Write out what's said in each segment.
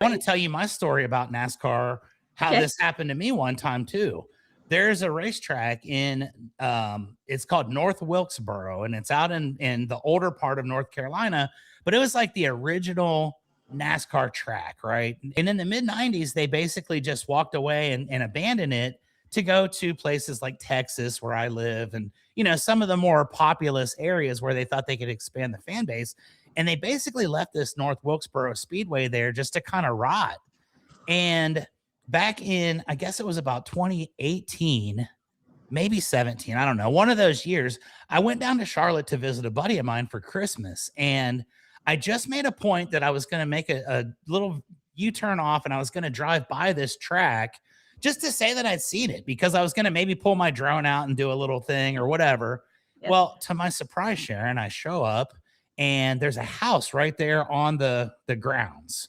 I want to tell you my story about NASCAR, how Okay. this happened to me one time too. There's a racetrack in it's called North Wilkesboro, and it's out in the older part of North Carolina, but it was like the original NASCAR track, right? And in the mid 90s, they basically just walked away and abandoned it to go to places like Texas, where I live, and some of the more populous areas where they thought they could expand the fan base. And they basically left this North Wilkesboro Speedway there just to kind of rot. And back in, I guess it was about 2018, maybe 17, I don't know, one of those years, I went down to Charlotte to visit a buddy of mine for Christmas. And I just made a point that I was going to make a little U-turn off, and I was going to drive by this track just to say that I'd seen it, because I was going to maybe pull my drone out and do a little thing or whatever. Yep. Well, to my surprise, Sharon, I show up and there's a house right there on the grounds.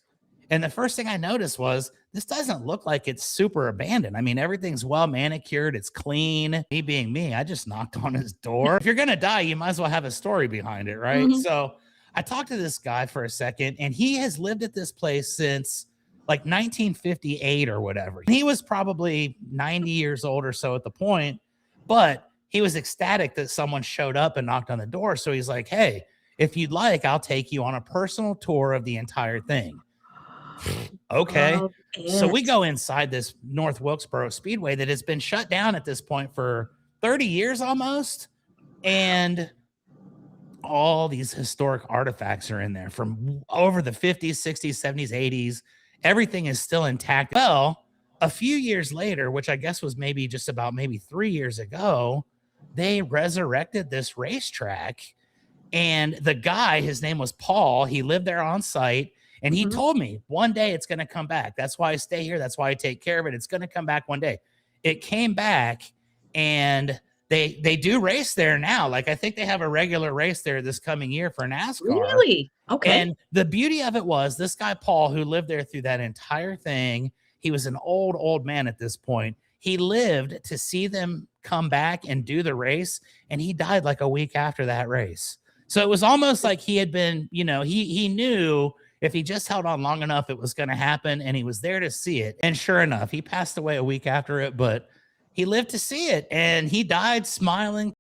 And the first thing I noticed was, this doesn't look like it's super abandoned. I mean, everything's well manicured, it's clean. Me being me, I just knocked on his door. If you're gonna die, you might as well have a story behind it, right? Mhm. So I talked to this guy for a second, and he has lived at this place since like 1958 or whatever. He was probably 90 years old or so at the point, but he was ecstatic that someone showed up and knocked on the door. So he's like, hey, if you'd like, I'll take you on a personal tour of the entire thing. Okay. Love So we it. go inside this North Wilkesboro Speedway that has been shut down at this point for 30 years almost. And all these historic artifacts are in there from over the 50s, 60s, 70s, 80s. Everything is still intact. Well, a few years later, which I guess was maybe just about maybe 3 years ago, they resurrected this racetrack. And the guy, his name was Paul, he lived there on site. And he Mhm. told me one day it's going to come back. That's why I stay here. That's why I take care of it. It's going to come back one day. It came back, and they do race there now. Like, I think they have a regular race there this coming year for NASCAR. Really? Okay. And the beauty of it was, this guy, Paul, who lived there through that entire thing, he was an old man at this point. He lived to see them come back and do the race. And he died like a week after that race. So it was almost like he had been, he knew if he just held on long enough, it was going to happen. And he was there to see it. And sure enough, he passed away a week after it, but he lived to see it. And he died smiling.